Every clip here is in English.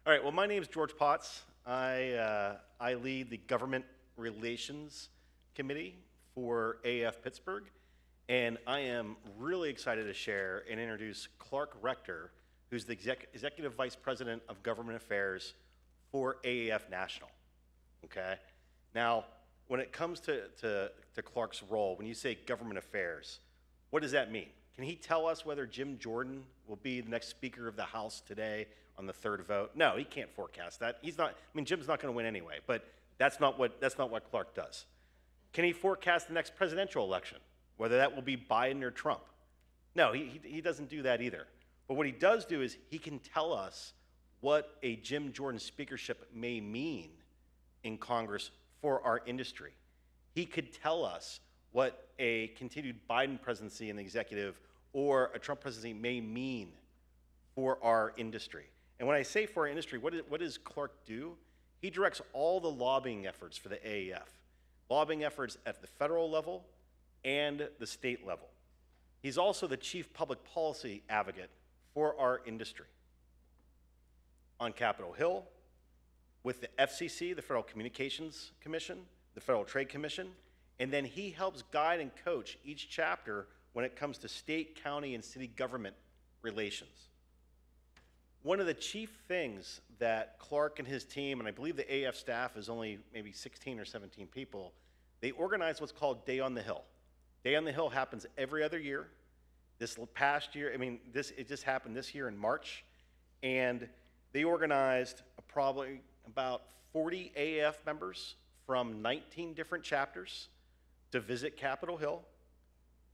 All right, well, my name is George Potts. I lead the Government Relations Committee for AAF Pittsburgh, and I am really excited to share and introduce Clark Rector, who's the Executive Vice President of Government Affairs for AAF National, okay? Now, when it comes to Clark's role, when you say government affairs, what does that mean? Can he tell us whether Jim Jordan will be the next Speaker of the House today on the third vote? No, he can't forecast that. He's not. I mean, Jim's not going to win anyway. But that's not what Clark does. Can he forecast the next presidential election, whether that will be Biden or Trump? No, he doesn't do that either. But what he does do is he can tell us what a Jim Jordan speakership may mean in Congress for our industry. He could tell us what a continued Biden presidency in the executive or a Trump presidency may mean for our industry. And when I say for our industry, what does Clark do? He directs all the lobbying efforts for the AAF, lobbying efforts at the federal level and the state level. He's also the chief public policy advocate for our industry. On Capitol Hill, with the FCC, the Federal Communications Commission, the Federal Trade Commission, and then he helps guide and coach each chapter when it comes to state, county, and city government relations. One of the chief things that Clark and his team, and I believe the AAF staff is only maybe 16 or 17 people, they organize what's called Day on the Hill. Day on the Hill happens every other year. This past year, it just happened this year in March, and they organized probably about 40 AAF members from 19 different chapters to visit Capitol Hill.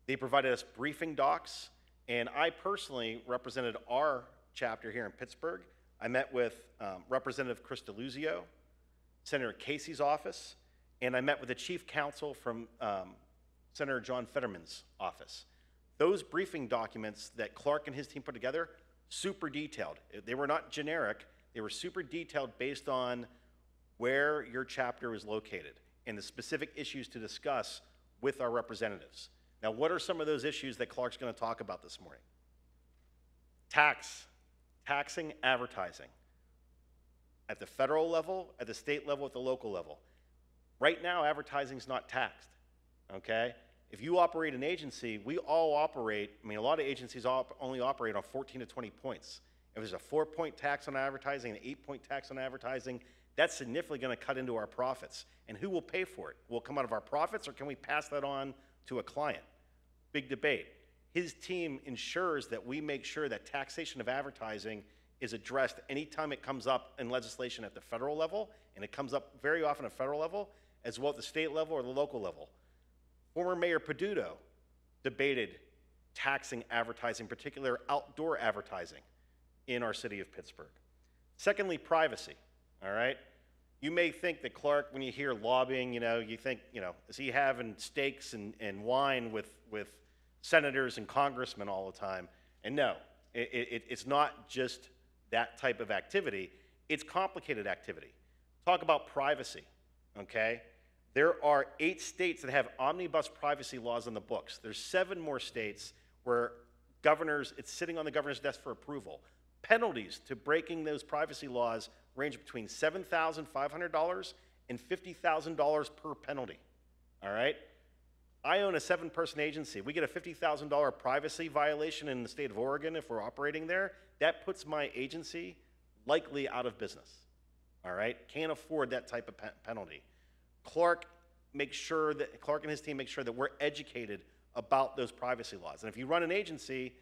They provided us briefing docs, and I personally represented our chapter here in Pittsburgh. I met with Representative Chris DeLuzio, Senator Casey's office, and I met with the chief counsel from Senator John Fetterman's office. Those briefing documents that Clark and his team put together, super detailed. They were not generic, they were super detailed based on where your chapter is located and the specific issues to discuss with our representatives. Now, what are some of those issues that Clark's going to talk about this morning? Taxing advertising at the federal level, at the state level, at the local level. Right now, advertising is not taxed, okay? If you operate an agency, we all operate, a lot of agencies only operate on 14 to 20 points. If there's a 4-point tax on advertising, an 8-point tax on advertising, that's significantly going to cut into our profits. And who will pay for it? Will it come out of our profits, or can we pass that on to a client? Big debate. His team ensures that we make sure that taxation of advertising is addressed anytime it comes up in legislation at the federal level, and it comes up very often at federal level, as well at the state level or the local level. Former Mayor Peduto debated taxing advertising, in particular outdoor advertising in our city of Pittsburgh. Secondly, privacy, all right? You may think that Clark, when you hear lobbying, you think, is he having steaks and wine with senators and congressmen all the time? And no, it's not just that type of activity. It's complicated activity. Talk about privacy, okay? There are 8 states that have omnibus privacy laws on the books. There's 7 more states where it's sitting on the governor's desk for approval. Penalties to breaking those privacy laws range between $7,500 and $50,000 per penalty, all right? I own a 7-person agency. We get a $50,000 privacy violation in the state of Oregon if we're operating there. That puts my agency likely out of business, all right? Can't afford that type of penalty. Clark and his team make sure that we're educated about those privacy laws. And if you run an agency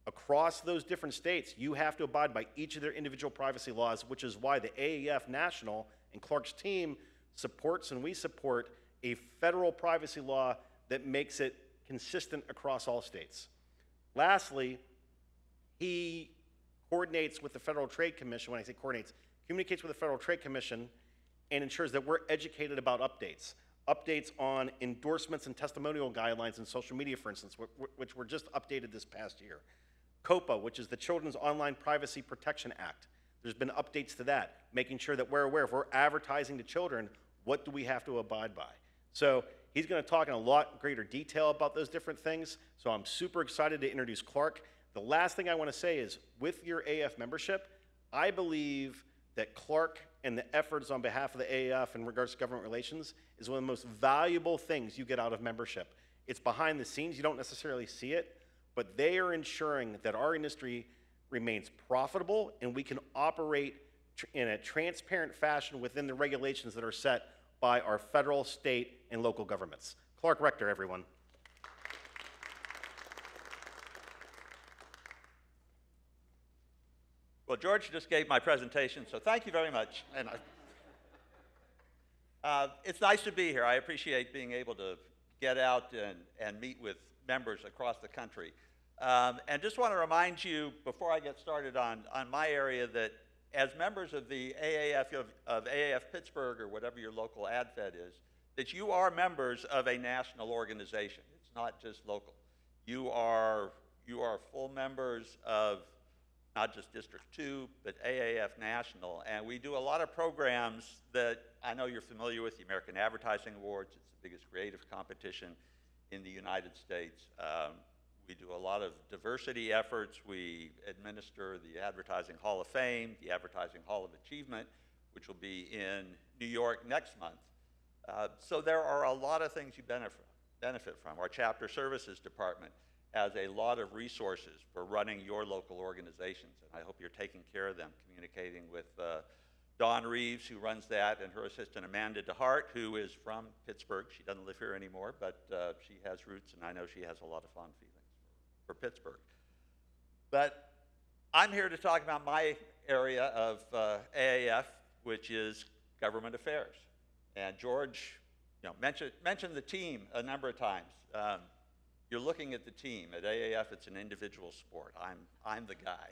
across those different states, you have to abide by each of their individual privacy laws, which is why the AAF National and Clark's team supports, and we support, a federal privacy law that makes it consistent across all states. Lastly, he coordinates with the Federal Trade Commission. When I say coordinates, communicates with the Federal Trade Commission and ensures that we're educated about updates on endorsements and testimonial guidelines in social media, for instance, which were just updated this past year. COPA, which is the Children's Online Privacy Protection Act. There's been updates to that, making sure that we're aware, if we're advertising to children, what do we have to abide by? So he's going to talk in a lot greater detail about those different things, so I'm super excited to introduce Clark. The last thing I want to say is, with your AF membership, I believe that Clark and the efforts on behalf of the AAF in regards to government relations is one of the most valuable things you get out of membership. It's behind the scenes, you don't necessarily see it, but they are ensuring that our industry remains profitable and we can operate in a transparent fashion within the regulations that are set by our federal, state, and local governments. Clark Rector, everyone. Well, George just gave my presentation, so thank you very much. And it's nice to be here. I appreciate being able to get out and meet with members across the country. And just want to remind you, before I get started on my area, that as members of the AAF, of AAF Pittsburgh, or whatever your local AdFed is, that you are members of a national organization. It's not just local. You are full members of not just District 2, but AAF National. And we do a lot of programs that I know you're familiar with, the American Advertising Awards. It's the biggest creative competition in the United States. We do a lot of diversity efforts. We administer the Advertising Hall of Fame, the Advertising Hall of Achievement, which will be in New York next month. So there are a lot of things you benefit from. Our Chapter Services Department has a lot of resources for running your local organizations, and I hope you're taking care of them, communicating with Dawn Reeves, who runs that, and her assistant Amanda DeHart, who is from Pittsburgh. She doesn't live here anymore, but she has roots, and I know she has a lot of fond feelings for Pittsburgh. But I'm here to talk about my area of AAF, which is government affairs. And George, mentioned the team a number of times. You're looking at the team. At AAF, it's an individual sport. I'm the guy.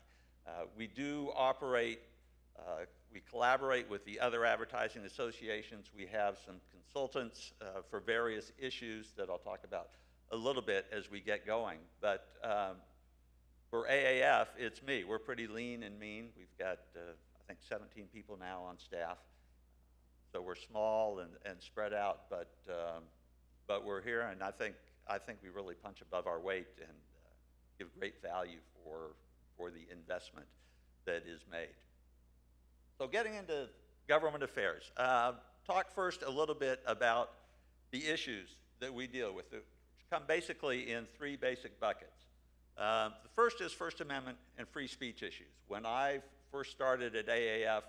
We do operate, we collaborate with the other advertising associations. We have some consultants for various issues that I'll talk about a little bit as we get going. But for AAF, it's me. We're pretty lean and mean. We've got, I think, 17 people now on staff. So we're small and spread out, but we're here, and I think we really punch above our weight and give great value for the investment that is made. So getting into government affairs, talk first a little bit about the issues that we deal with, which come basically in three basic buckets. The first is First Amendment and free speech issues. When I first started at AAF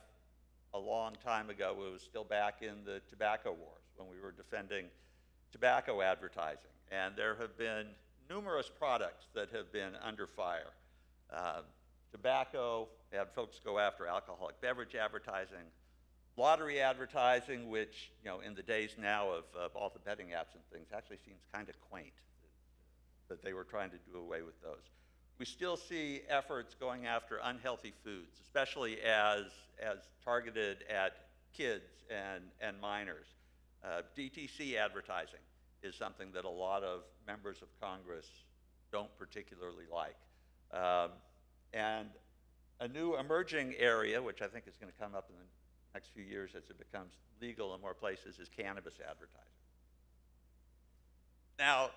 a long time ago, it was still back in the tobacco wars when we were defending tobacco advertising. And there have been numerous products that have been under fire. Tobacco, they had folks go after alcoholic beverage advertising, lottery advertising, which, in the days now of all the betting apps and things, actually seems kind of quaint that they were trying to do away with those. We still see efforts going after unhealthy foods, especially as targeted at kids and minors. DTC advertising is something that a lot of members of Congress don't particularly like. And a new emerging area, which I think is going to come up in the next few years as it becomes legal in more places, is cannabis advertising. Now,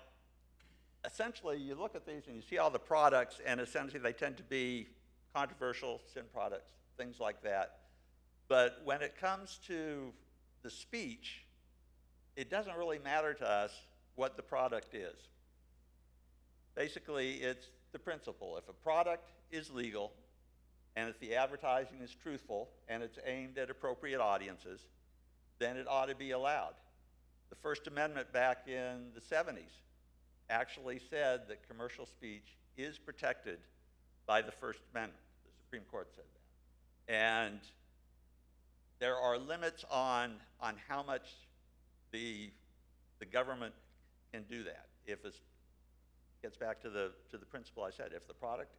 essentially, you look at these and you see all the products, and essentially they tend to be controversial, sin products, things like that. But when it comes to the speech, it doesn't really matter to us what the product is. Basically, it's the principle. If a product is legal, and if the advertising is truthful, and it's aimed at appropriate audiences, then it ought to be allowed. The First Amendment back in the 70s actually said that commercial speech is protected by the First Amendment. The Supreme Court said that. And there are limits on how much the government can do that. If it gets back to the principle I said, if the product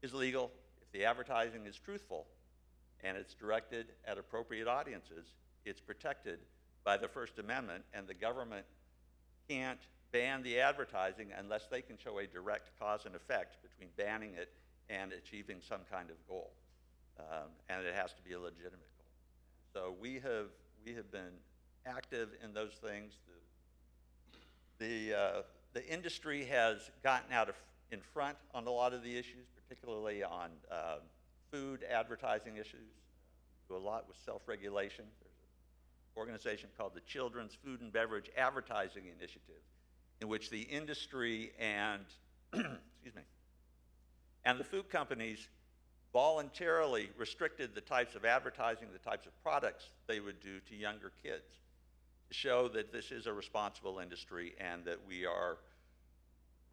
is legal, if the advertising is truthful, and it's directed at appropriate audiences, it's protected by the First Amendment, and the government can't ban the advertising unless they can show a direct cause and effect between banning it and achieving some kind of goal. And it has to be a legitimate goal. So we have been active in those things. The industry has gotten out in front on a lot of the issues, particularly on food advertising issues. do a lot with self-regulation. There's an organization called the Children's Food and Beverage Advertising Initiative, in which the industry and, excuse me, and the food companies voluntarily restricted the types of advertising, the types of products they would do to younger kids, to show that this is a responsible industry and that we are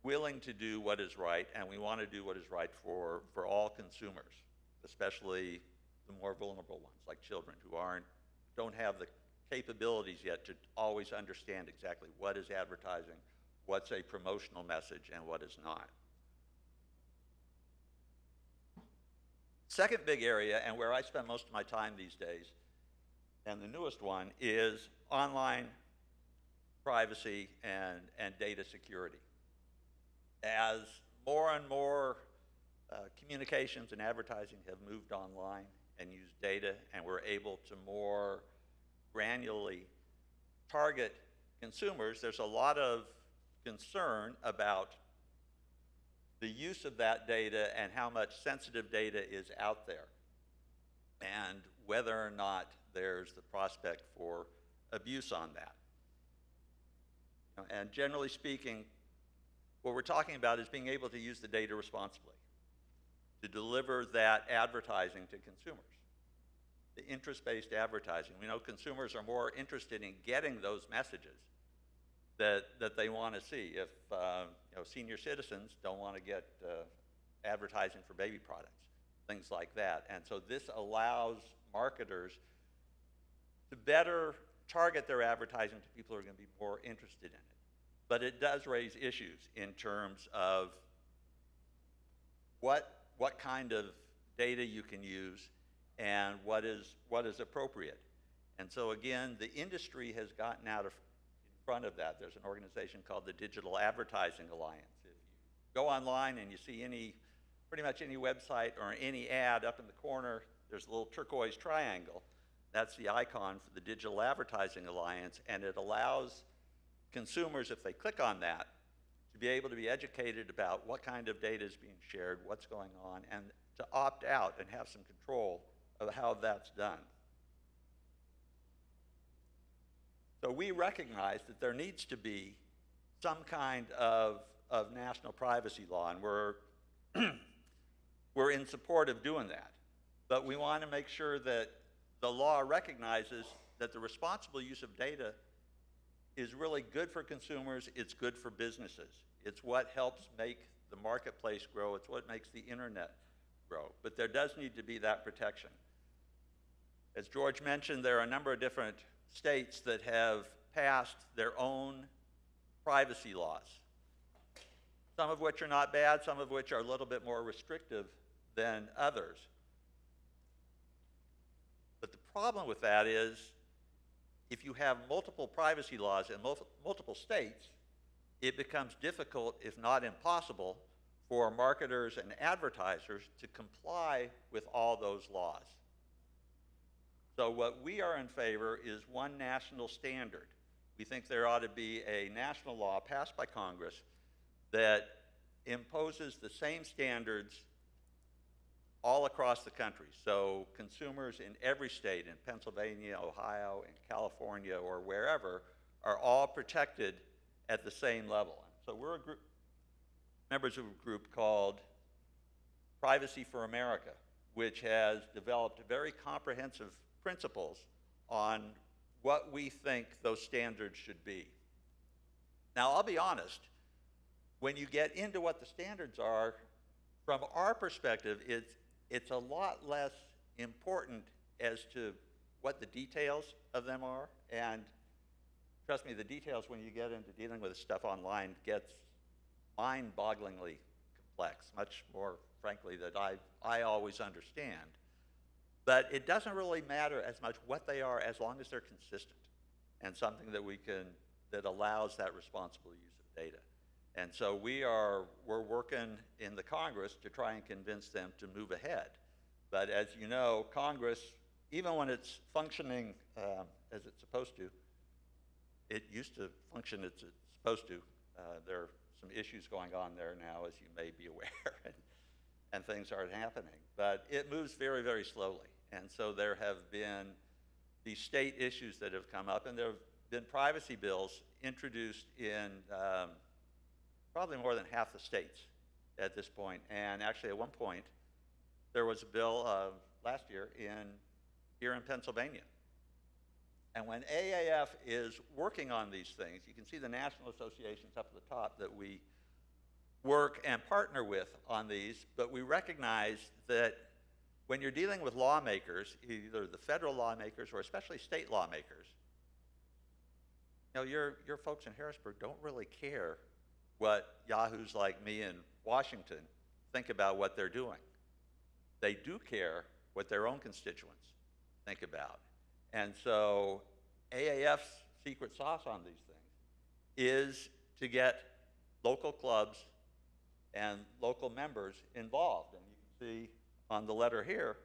willing to do what is right, and we want to do what is right for all consumers, especially the more vulnerable ones, like children who don't have the capabilities yet to always understand exactly what is advertising, what's a promotional message, and what is not. Second big area, and where I spend most of my time these days, and the newest one, is online privacy and data security. As more and more communications and advertising have moved online and use data, and we're able to more granularly target consumers, there's a lot of concern about the use of that data and how much sensitive data is out there, and whether or not there's the prospect for abuse on that. And generally speaking, what we're talking about is being able to use the data responsibly, to deliver that advertising to consumers. The interest-based advertising. We know consumers are more interested in getting those messages that they want to see. If senior citizens don't want to get advertising for baby products, things like that. And so this allows marketers to better target their advertising to people who are going to be more interested in it. But it does raise issues in terms of what kind of data you can use and what is appropriate. And so again, the industry has gotten out in front of that. There's an organization called the Digital Advertising Alliance. If you go online and you see pretty much any website or any ad up in the corner, there's a little turquoise triangle. That's the icon for the Digital Advertising Alliance, and it allows consumers, if they click on that, to be able to be educated about what kind of data is being shared, what's going on, and to opt out and have some control of how that's done. So we recognize that there needs to be some kind of national privacy law, and we're in support of doing that. But we want to make sure that the law recognizes that the responsible use of data is really good for consumers, it's good for businesses. It's what helps make the marketplace grow, it's what makes the internet grow. But there does need to be that protection. As George mentioned, there are a number of different states that have passed their own privacy laws, some of which are not bad, some of which are a little bit more restrictive than others. But the problem with that is, if you have multiple privacy laws in multiple states, it becomes difficult, if not impossible, for marketers and advertisers to comply with all those laws. So what we are in favor is one national standard. We think there ought to be a national law passed by Congress that imposes the same standards all across the country. So consumers in every state, in Pennsylvania, Ohio, in California, or wherever, are all protected at the same level. So we're a group, members of a group called Privacy for America, which has developed very comprehensive principles on what we think those standards should be. Now, I'll be honest, when you get into what the standards are, from our perspective, it's a lot less important as to what the details of them are. And trust me, the details when you get into dealing with stuff online gets mind-bogglingly complex, much more, frankly, than I always understand. But it doesn't really matter as much what they are as long as they're consistent and something that allows that responsible use of data. And so we're working in the Congress to try and convince them to move ahead. But as you know, Congress, even when it's functioning as it's supposed to, it used to function as it's supposed to. There are some issues going on there now, as you may be aware, and things aren't happening. But it moves very, very slowly. And so there have been these state issues that have come up, and there have been privacy bills introduced in probably more than half the states at this point. And actually, at one point, there was a bill last year here in Pennsylvania. And when AAF is working on these things, you can see the national associations up at the top that we work and partner with on these, but we recognize that when you're dealing with lawmakers, either the federal lawmakers or especially state lawmakers, you know, your folks in Harrisburg don't really care what yahoos like me in Washington think about what they're doing. They do care what their own constituents think about. And so AAF's secret sauce on these things is to get local clubs and local members involved. And you can see on the letter here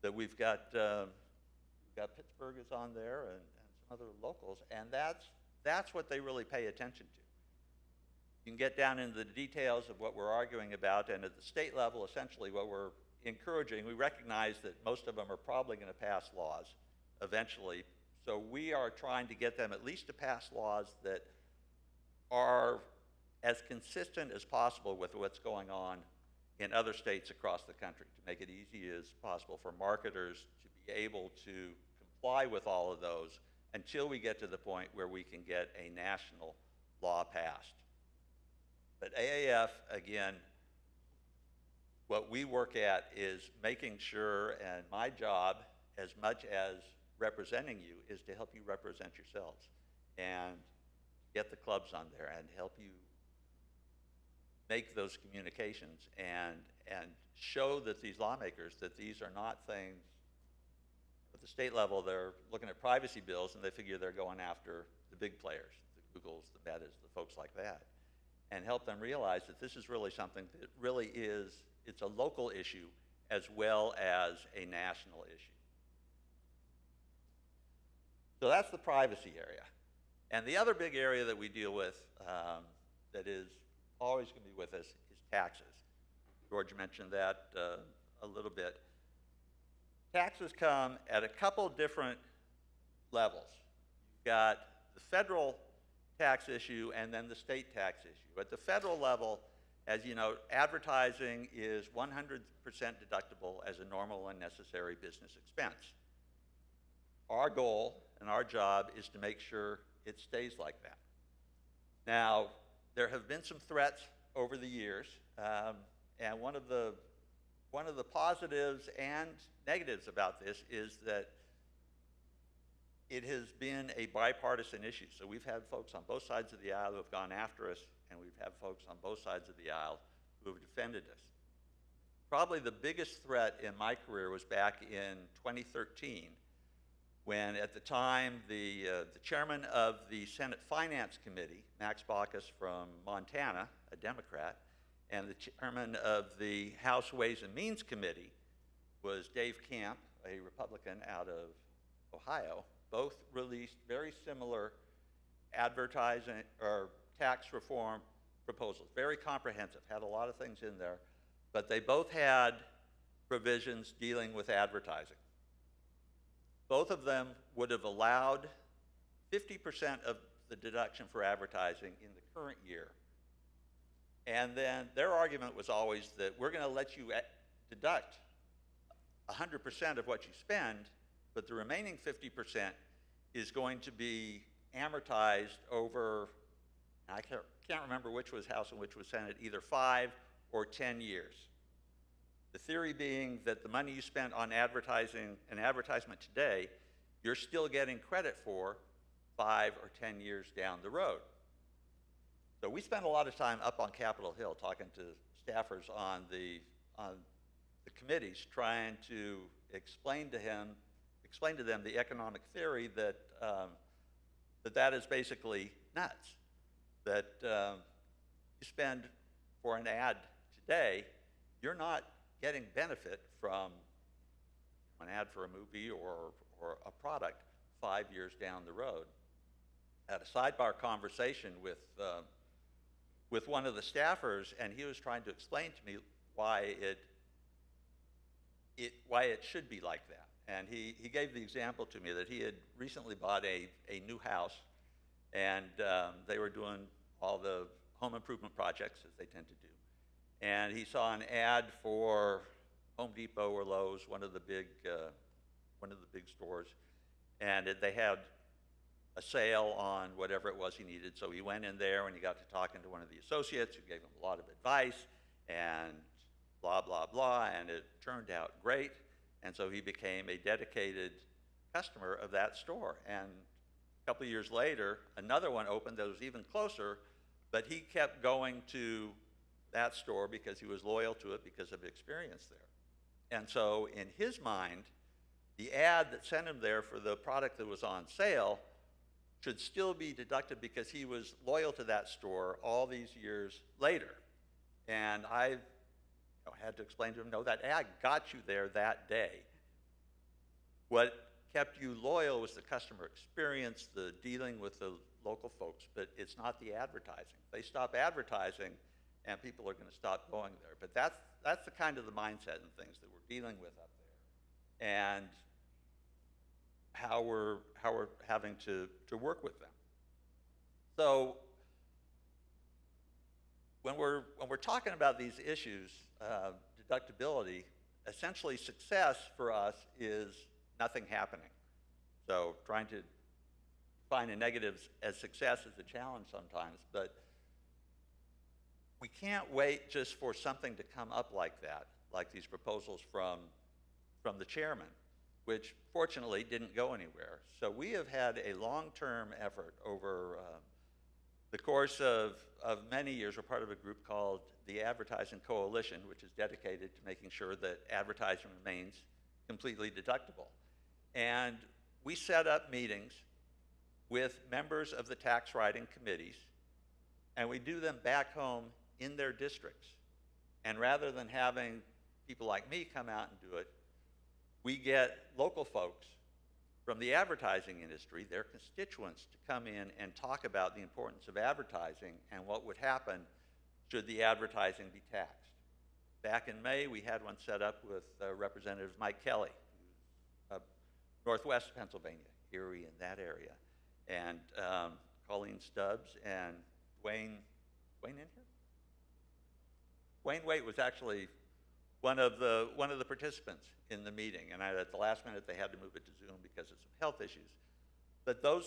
that we've got Pittsburgh is on there and some other locals, and that's what they really pay attention to. You can get down into the details of what we're arguing about, and at the state level, essentially what we're encouraging, we recognize that most of them are probably going to pass laws eventually, so we are trying to get them at least to pass laws that are as consistent as possible with what's going on in other states across the country, to make it easy as possible for marketers to be able to comply with all of those until we get to the point where we can get a national law passed. But AAF, again, what we work at is making sure, and my job, as much as representing you, is to help you represent yourselves and get the clubs on there and help you make those communications and show that these lawmakers, that these are not things, at the state level, they're looking at privacy bills and they figure they're going after the big players, the Googles, the Metas, the folks like that, and help them realize that this is really something that really is, it's a local issue as well as a national issue. So that's the privacy area. And the other big area that we deal with that is always going to be with us is taxes. George mentioned that a little bit. Taxes come at a couple different levels. You've got the federal tax issue and then the state tax issue. At the federal level, as you know, advertising is 100% deductible as a normal and necessary business expense. Our goal and our job is to make sure it stays like that. Now, there have been some threats over the years, and one of the positives and negatives about this is that it has been a bipartisan issue. So we've had folks on both sides of the aisle who have gone after us, and we've had folks on both sides of the aisle who have defended us. Probably the biggest threat in my career was back in 2013, when at the time the chairman of the Senate Finance Committee, Max Baucus from Montana, a Democrat, and the chairman of the House Ways and Means Committee was Dave Camp, a Republican out of Ohio. Both released very similar advertising or tax reform proposals, very comprehensive, had a lot of things in there, but they both had provisions dealing with advertising. Both of them would have allowed 50% of the deduction for advertising in the current year. And then their argument was always that we're going to let you deduct 100% of what you spend, but the remaining 50% is going to be amortized over, I can't remember which was House and which was Senate, either 5 or 10 years. The theory being that the money you spent on advertising an advertisement today, you're still getting credit for 5 or 10 years down the road. So we spent a lot of time up on Capitol Hill talking to staffers on the committees, trying to explain to them the economic theory that that is basically nuts. That you spend for an ad today, you're not getting benefit from an ad for a movie or a product 5 years down the road. I had a sidebar conversation with one of the staffers, and he was trying to explain to me why it should be like that. And he gave the example to me that he had recently bought a new house, and they were doing all the home improvement projects, as they tend to do. And he saw an ad for Home Depot or Lowe's, one of the big stores, and they had a sale on whatever it was he needed. So he went in there and he got to talking to one of the associates who gave him a lot of advice and blah, blah, blah, and it turned out great. And so he became a dedicated customer of that store. And a couple of years later, another one opened that was even closer, but he kept going to that store because he was loyal to it because of experience there. And so in his mind, the ad that sent him there for the product that was on sale should still be deducted because he was loyal to that store all these years later. And I had to explain to him, no, that ad got you there that day. What kept you loyal was the customer experience, the dealing with the local folks, but it's not the advertising. They stop advertising and people are going to stop going there. But that's the kind of the mindset and things that we're dealing with up there, and how we're having to work with them. So when we're talking about these issues, deductibility, essentially success for us is nothing happening. So trying to find the negatives as success is a challenge sometimes, but we can't wait just for something to come up like that, like these proposals from the chairman, which fortunately didn't go anywhere. So we have had a long-term effort over the course of many years. We're part of a group called the Advertising Coalition, which is dedicated to making sure that advertising remains completely deductible. And we set up meetings with members of the tax writing committees, and we do them back home in their districts. And rather than having people like me come out and do it, we get local folks from the advertising industry, their constituents, to come in and talk about the importance of advertising and what would happen should the advertising be taxed. Back in May, we had one set up with Representative Mike Kelly, Northwest Pennsylvania, Erie, in that area, and Colleen Stubbs and Wayne in here? Wayne Waite was actually one of the participants in the meeting, and at the last minute they had to move it to Zoom because of some health issues. But those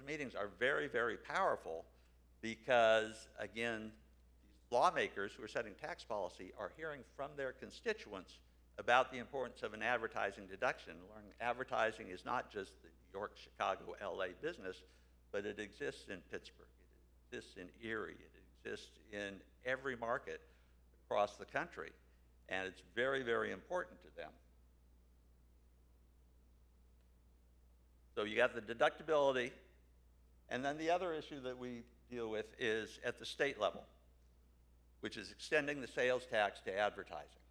meetings are very, very powerful because, again, these lawmakers who are setting tax policy are hearing from their constituents about the importance of an advertising deduction. Learning advertising is not just the New York, Chicago, LA business, but it exists in Pittsburgh, it exists in Erie, it exists in every market across the country, and it's very, very important to them. So you got the deductibility, and then the other issue that we deal with is at the state level, which is extending the sales tax to advertising.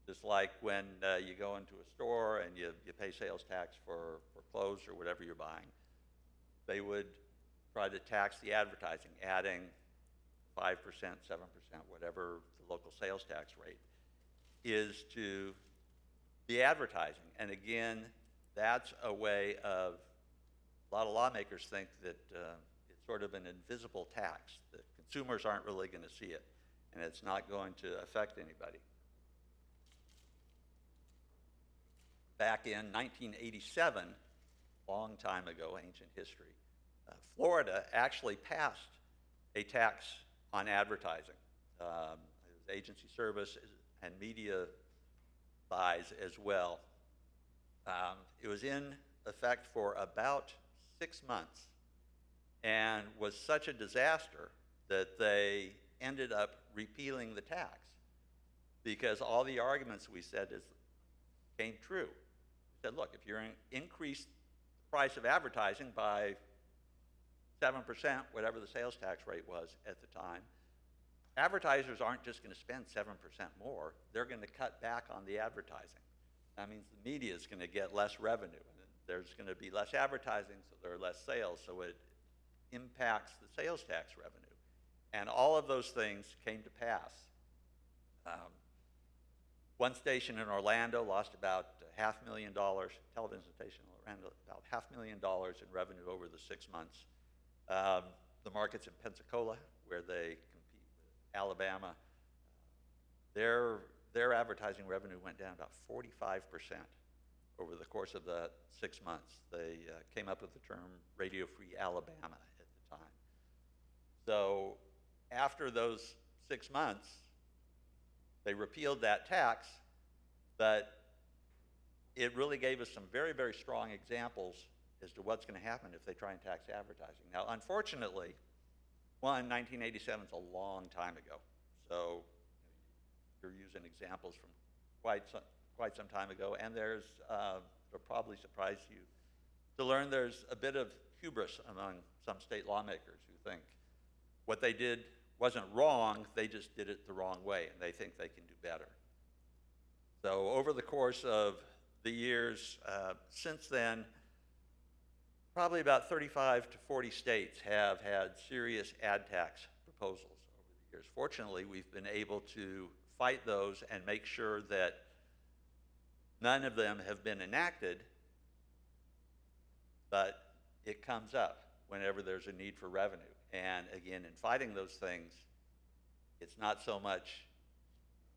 Just like when you go into a store and you pay sales tax for clothes or whatever you're buying, they would try to tax the advertising, adding 5%, 7%, whatever the local sales tax rate is to the advertising. And again, that's a way of, a lot of lawmakers think that it's sort of an invisible tax, that consumers aren't really going to see it, and it's not going to affect anybody. Back in 1987, long time ago, ancient history, Florida actually passed a tax on advertising. It was agency service and media buys as well. It was in effect for about 6 months and was such a disaster that they ended up repealing the tax because all the arguments we said came true. We said, look, if you're increase the price of advertising by 7%, whatever the sales tax rate was at the time, advertisers aren't just going to spend 7% more, they're going to cut back on the advertising. That means the media is going to get less revenue, and there's going to be less advertising, so there are less sales, so it impacts the sales tax revenue. And all of those things came to pass. One station in Orlando lost about $500,000, television station around about $500,000 in revenue over the 6 months. The markets in Pensacola, where they compete with Alabama, their advertising revenue went down about 45% over the course of the 6 months. They came up with the term Radio Free Alabama at the time. So after those 6 months, they repealed that tax, but it really gave us some very, very strong examples as to what's going to happen if they try and tax advertising. Now, unfortunately, 1987 is a long time ago. So you're using examples from quite some time ago, and it'll probably surprise you to learn there's a bit of hubris among some state lawmakers who think what they did wasn't wrong, they just did it the wrong way, and they think they can do better. So over the course of the years since then, probably about 35 to 40 states have had serious ad tax proposals over the years. Fortunately, we've been able to fight those and make sure that none of them have been enacted, but it comes up whenever there's a need for revenue. And again, in fighting those things, it's not so much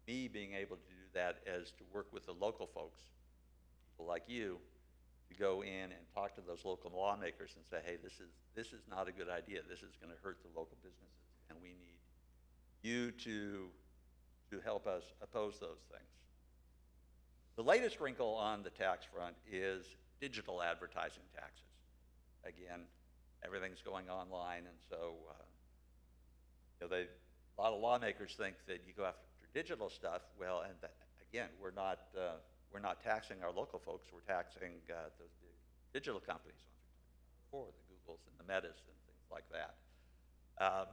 me being able to do that as to work with the local folks, people like you, to go in and talk to those local lawmakers and say, hey, this is not a good idea. This is going to hurt the local businesses, and we need you to help us oppose those things. The latest wrinkle on the tax front is digital advertising taxes. Again, everything's going online, and so a lot of lawmakers think that you go after digital stuff. Well, and again, we're not taxing our local folks. We're taxing those big digital companies, the Googles and the Metas and things like that.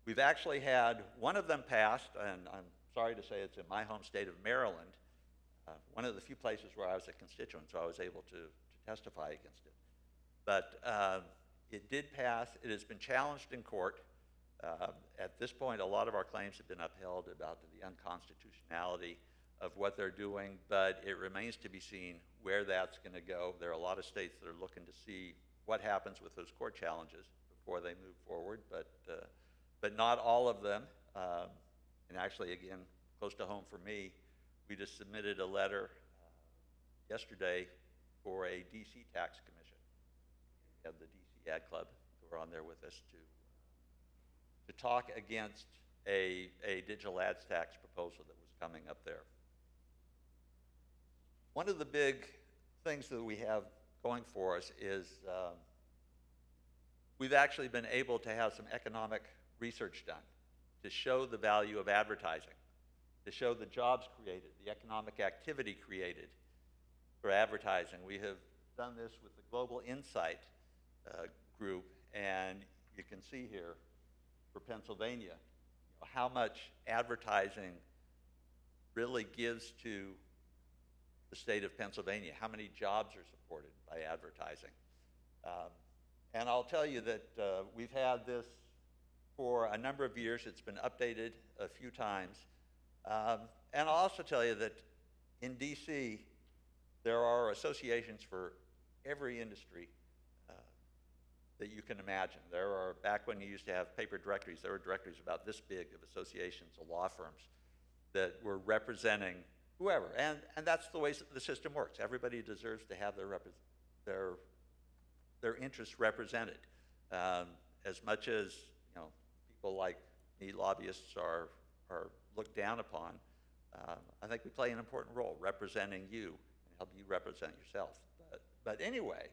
We've actually had one of them passed, and I'm sorry to say it's in my home state of Maryland, one of the few places where I was a constituent, so I was able to testify against it. But it did pass. It has been challenged in court. At this point, a lot of our claims have been upheld about the unconstitutionality of what they're doing, but it remains to be seen where that's going to go. There are a lot of states that are looking to see what happens with those court challenges before they move forward, but not all of them. And actually, again, close to home for me, we just submitted a letter yesterday for a DC tax commission. We have the DC Ad Club who are on there with us to talk against a digital ads tax proposal that was coming up there. One of the big things that we have going for us is we've actually been able to have some economic research done to show the value of advertising, to show the jobs created, the economic activity created for advertising. We have done this with the Global Insight group, and you can see here for Pennsylvania how much advertising really gives to the state of Pennsylvania, how many jobs are supported by advertising. And I'll tell you that we've had this for a number of years. It's been updated a few times. And I'll also tell you that in DC, there are associations for every industry that you can imagine. There are, back when you used to have paper directories, there were directories about this big of associations of law firms that were representing whoever. And that's the way the system works. Everybody deserves to have their interests represented. As much as people like me, lobbyists, are looked down upon, I think we play an important role representing you and help you represent yourself. But anyway,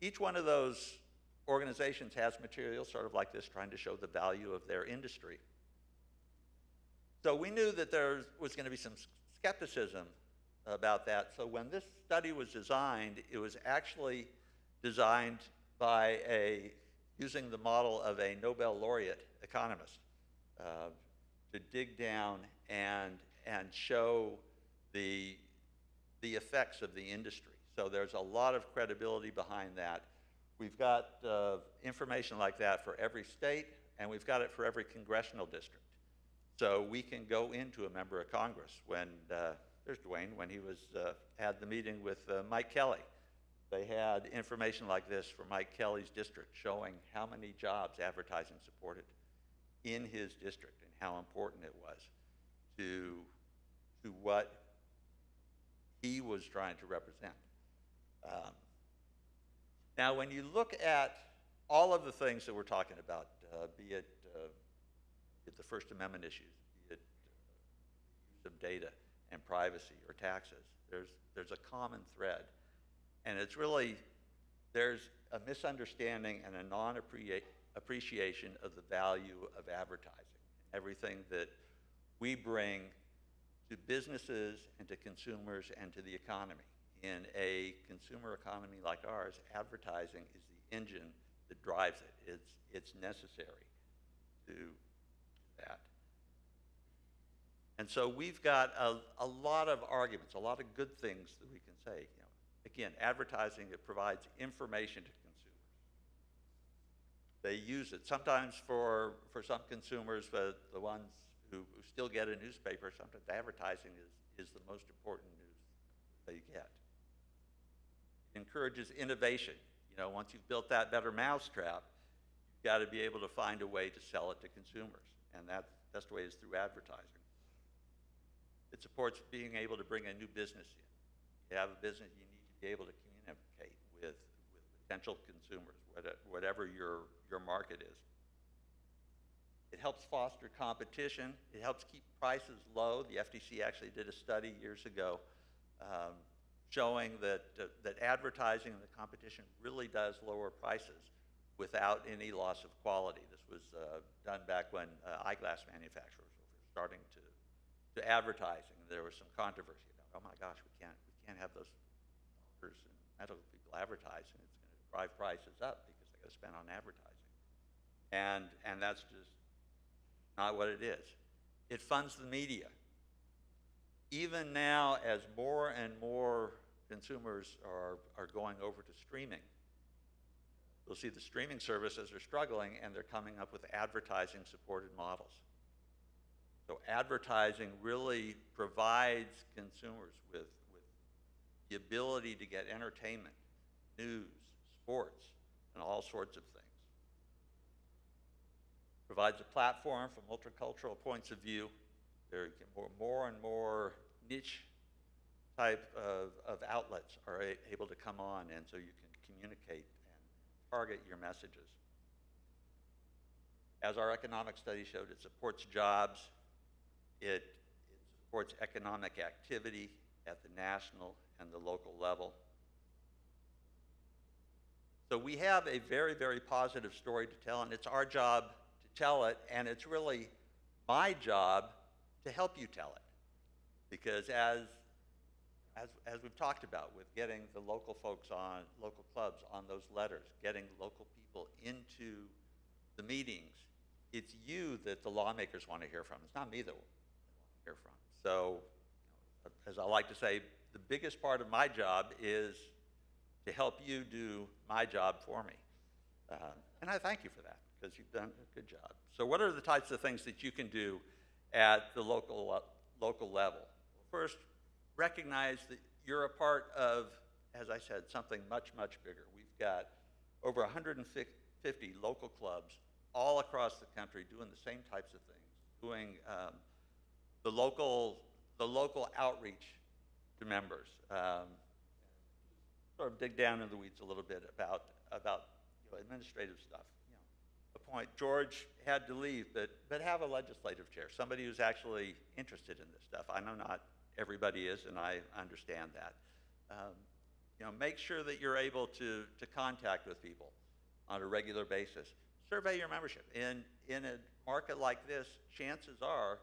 each one of those organizations has material sort of like this trying to show the value of their industry. So we knew that there was going to be some skepticism about that. So when this study was designed, it was actually designed by using the model of a Nobel laureate economist to dig down and show the effects of the industry. So there's a lot of credibility behind that. We've got information like that for every state, and we've got it for every congressional district. So we can go into a member of Congress when there's Dwayne, when he was, had the meeting with Mike Kelly. They had information like this for Mike Kelly's district showing how many jobs advertising supported in his district and how important it was to what he was trying to represent. Now, when you look at all of the things that we're talking about, be it the First Amendment issues, be it use of data and privacy or taxes, there's a common thread. And it's really, there's a misunderstanding and a non-appreciation of the value of advertising, everything that we bring to businesses and to consumers and to the economy. In a consumer economy like ours, advertising is the engine that drives it. It's necessary to that. And so we've got a lot of arguments, a lot of good things that we can say. You know, again, advertising, it provides information to consumers. They use it sometimes for some consumers, but the ones who still get a newspaper, sometimes advertising is the most important news they get. It encourages innovation. You know, once you've built that better mousetrap, you've got to be able to find a way to sell it to consumers, and that's the way is through advertising. It supports being able to bring a new business in. You have a business, you need to be able to communicate with potential consumers, whatever your market is. It helps foster competition. It helps keep prices low. The FTC actually did a study years ago showing that advertising and the competition really does lower prices without any loss of quality. This was done back when eyeglass manufacturers were starting to advertise, and there was some controversy about, oh my gosh, we can't have those doctors and medical people advertising. It's going to drive prices up because they got to spend on advertising, and that's just not what it is. It funds the media. Even now, as more and more consumers are going over to streaming, you'll see the streaming services are struggling, and they're coming up with advertising-supported models. So advertising really provides consumers with the ability to get entertainment, news, sports, and all sorts of things. Provides a platform from multicultural points of view. There more and more niche type of outlets are able to come on, and so you can communicate and target your messages. As our economic study showed, it supports jobs. It supports economic activity at the national and the local level. So we have a very, very positive story to tell, and it's our job to tell it, and it's really my job to help you tell it. Because as we've talked about with getting the local folks on, local clubs on those letters, getting local people into the meetings, it's you that the lawmakers want to hear from. It's not me that they want to hear from. So, as I like to say, the biggest part of my job is to help you do my job for me. And I thank you for that, because you've done a good job. So what are the types of things that you can do at the local level? First, recognize that you're a part of, as I said, something much, much bigger. We've got over 150 local clubs all across the country doing the same types of things, doing the local outreach to members. Sort of dig down in the weeds a little bit about administrative stuff. Appoint, George had to leave, but have a legislative chair, somebody who's actually interested in this stuff. I know not everybody is, and I understand that. Make sure that you're able to contact with people on a regular basis. Survey your membership. In a market like this, chances are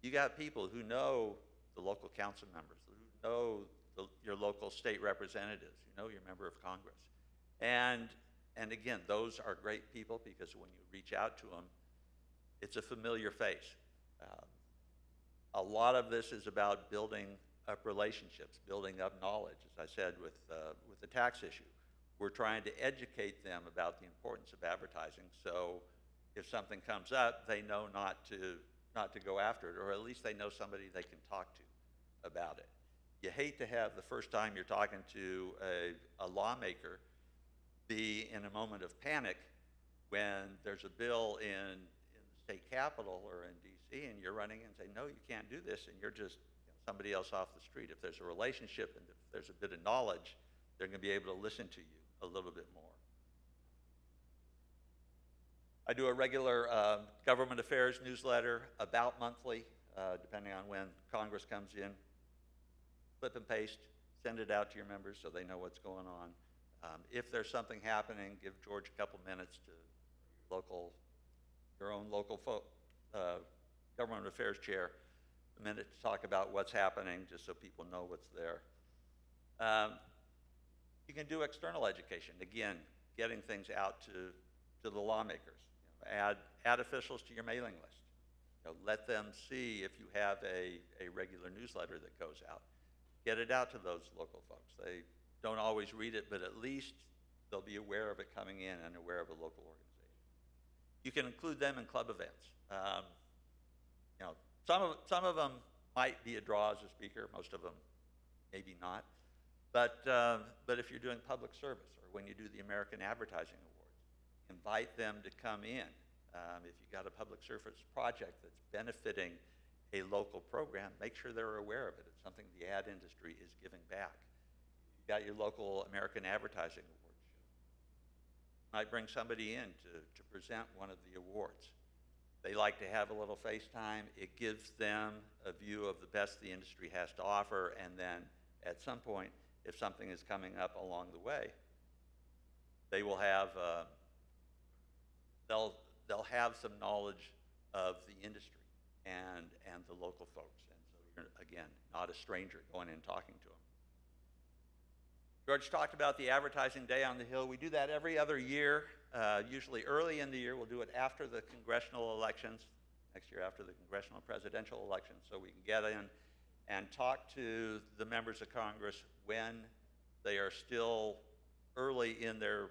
you got people who know the local council members, who know your local state representatives, who know your member of Congress. And again, those are great people, because when you reach out to them, it's a familiar face. A lot of this is about building up relationships, building up knowledge. As I said with the tax issue, we're trying to educate them about the importance of advertising, so if something comes up, they know not to go after it, or at least they know somebody they can talk to about it. You hate to have the first time you're talking to a lawmaker be in a moment of panic when there's a bill in the state capitol or in DC and you're running in and say, no, you can't do this, and you're just somebody else off the street. If there's a relationship and if there's a bit of knowledge, they're going to be able to listen to you a little bit more. I do a regular government affairs newsletter about monthly, depending on when Congress comes in. Flip and paste, send it out to your members so they know what's going on. If there's something happening, give George a couple minutes to your own local government affairs chair a minute to talk about what's happening, just so people know what's there. You can do external education. Again, getting things out to the lawmakers. Add officials to your mailing list. Let them see if you have a regular newsletter that goes out. Get it out to those local folks. They don't always read it, but at least they'll be aware of it coming in and aware of a local organization. You can include them in club events. Some of them might be a draw as a speaker, most of them maybe not. But if you're doing public service or when you do the American Advertising Awards, invite them to come in. If you've got a public service project that's benefiting a local program, make sure they're aware of it. It's something the ad industry is giving back. You've got your local American Advertising Awards show. You might bring somebody in to present one of the awards. They like to have a little FaceTime. It gives them a view of the best the industry has to offer, and then at some point, if something is coming up along the way, they will have they'll have some knowledge of the industry and the local folks, and so you're again not a stranger going in and talking to them. George talked about the Advertising Day on the Hill. We do that every other year, usually early in the year. We'll do it after the congressional elections, next year after the congressional presidential elections, so we can get in and talk to the members of Congress when they are still early in their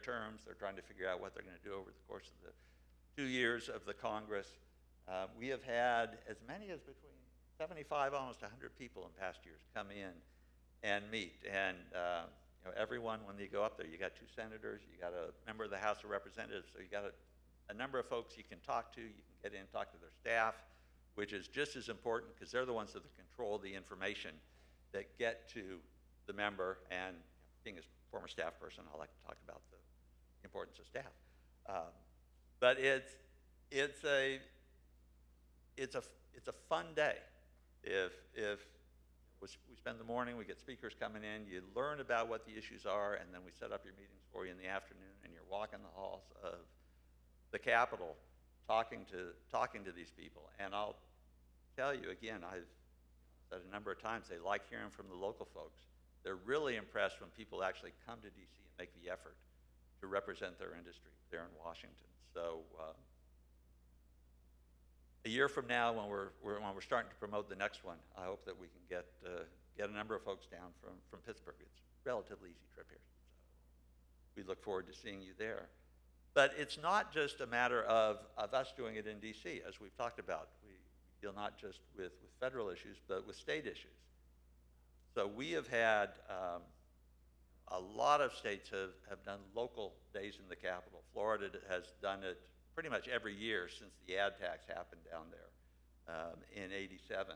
terms. They're trying to figure out what they're going to do over the course of the 2 years of the Congress. We have had as many as between 75, almost 100 people in past years come in and meet. And everyone, when you go up there, you got 2 senators, you got a member of the House of Representatives, so you got a number of folks you can talk to. You can get in and talk to their staff, which is just as important because they're the ones that control the information that get to the member. And being a former staff person, I like to talk about the importance of staff. But it's a fun day. If we spend the morning, we get speakers coming in, you learn about what the issues are, and then we set up your meetings for you in the afternoon, and you're walking the halls of the Capitol, talking to these people. And I'll tell you again, I've said a number of times, they like hearing from the local folks. They're really impressed when people actually come to DC and make the effort to represent their industry there in Washington. So a year from now, when we're starting to promote the next one, I hope that we can get a number of folks down from Pittsburgh. It's a relatively easy trip here. So we look forward to seeing you there. But it's not just a matter of us doing it in DC, as we've talked about. We deal not just with federal issues, but with state issues. So we have had a lot of states have done local days in the Capitol. Florida has done it pretty much every year since the ad tax happened down there in '87.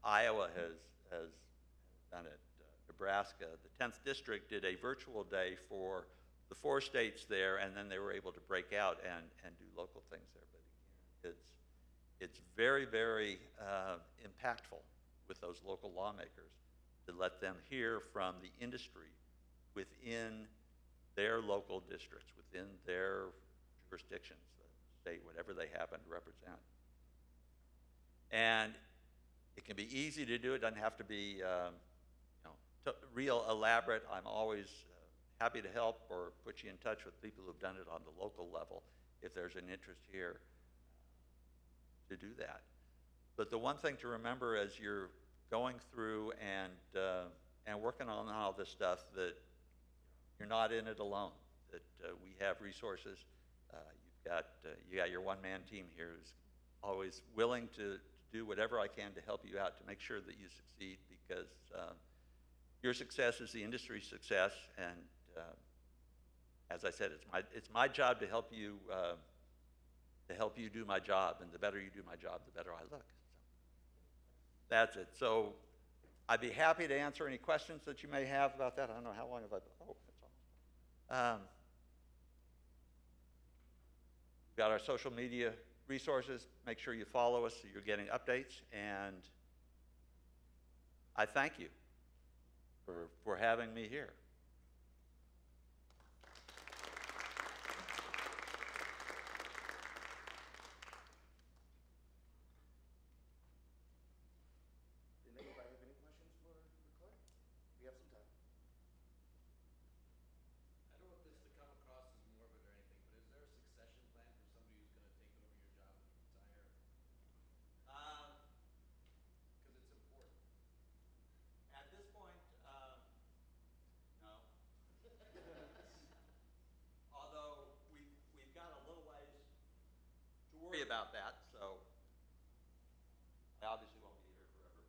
Iowa has done it. Nebraska, the 10th district did a virtual day for the 4 states there, and then they were able to break out and do local things there. But again, it's very, very impactful with those local lawmakers to let them hear from the industry within their local districts, within their jurisdictions, the state, whatever they happen to represent. And it can be easy to do. It doesn't have to be real elaborate. I'm always happy to help or put you in touch with people who've done it on the local level if there's an interest here to do that. But the one thing to remember as you're going through and working on all this stuff, that you're not in it alone, that we have resources. You got your one-man team here who's always willing to do whatever I can to help you out to make sure that you succeed, because your success is the industry's success, and as I said, it's my job to help you do my job, and the better you do my job, the better I look. So that's it. So I'd be happy to answer any questions that you may have about that. I don't know how long have I. Oh, it's almost. We've got our social media resources. Make sure you follow us so you're getting updates, and I thank you for having me here. Did anybody have any questions for Claire? We have some time. I don't want this to come across as morbid or anything, but is there a succession plan for somebody who's going to take over your job when you retire? Because it's important. At this point, no. Although we've got a little ways to worry about that, so I obviously won't be here forever,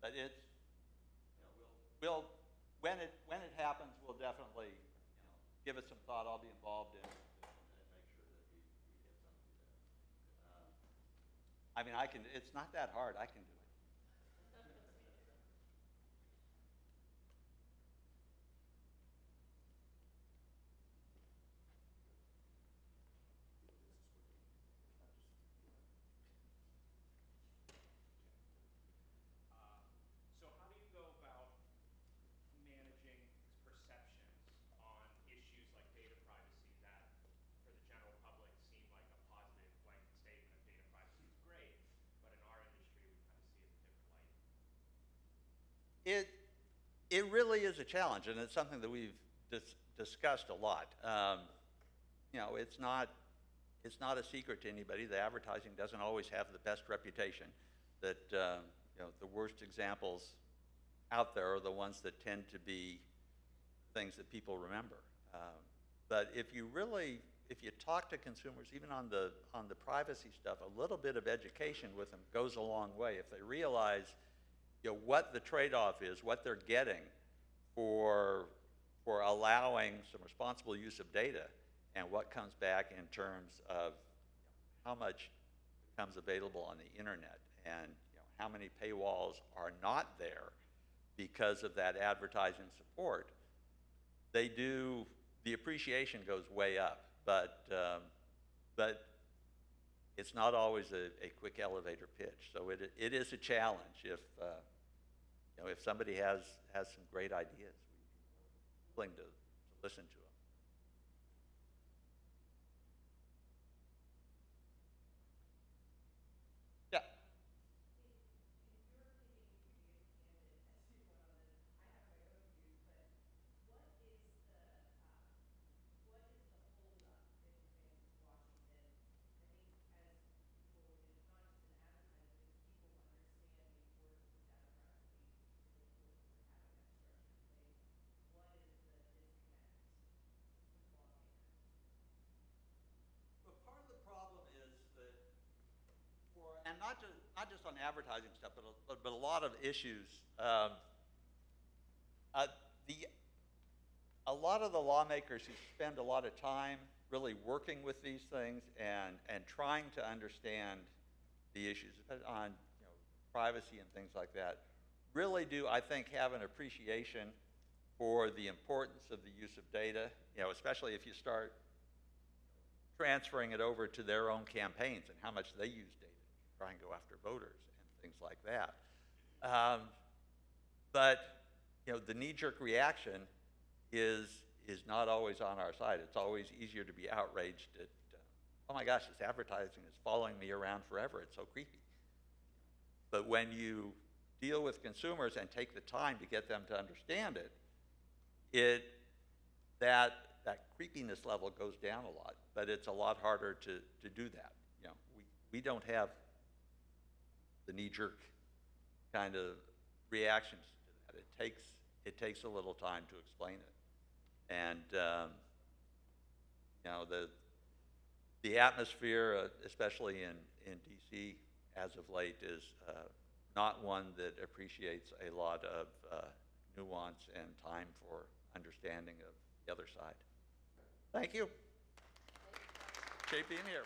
but it's, we'll when it happens, we'll definitely give it some thought. I'll be involved in it and make sure that we get something there. I mean, it's not that hard. I can do it. So how do you go about managing perceptions on issues like data privacy that, for the general public, seem like a positive blanket statement of data privacy is great, but in our industry we kind of see it in a different light? It really is a challenge, and it's something that we've discussed a lot. It's not a secret to anybody that advertising doesn't always have the best reputation. That the worst examples out there are the ones that tend to be things that people remember. But if you talk to consumers, even on the privacy stuff, a little bit of education with them goes a long way. If they realize what the trade-off is, what they're getting for allowing some responsible use of data, and what comes back in terms of how much becomes available on the internet, and how many paywalls are not there because of that advertising support, the appreciation goes way up. But it's not always a quick elevator pitch. So it is a challenge. If somebody has some great ideas, we're willing to listen to them. Yeah. But part of the problem is that and not just on advertising stuff, but a lot of issues. A lot of the lawmakers who spend a lot of time really working with these things and trying to understand the issues on privacy and things like that really do, I think, have an appreciation for the importance of the use of data. Especially if you start transferring it over to their own campaigns and how much they use data to try and go after voters and things like that. But the knee-jerk reaction is not always on our side. It's always easier to be outraged at, oh my gosh, this advertising is following me around forever. It's so creepy. But when you deal with consumers and take the time to get them to understand it, that creepiness level goes down a lot. But it's a lot harder to do that. We don't have the knee-jerk kind of reactions to that. It takes a little time to explain it. And the atmosphere, especially in DC as of late is not one that appreciates a lot of nuance and time for understanding of the other side. Thank you. Appreciate being here.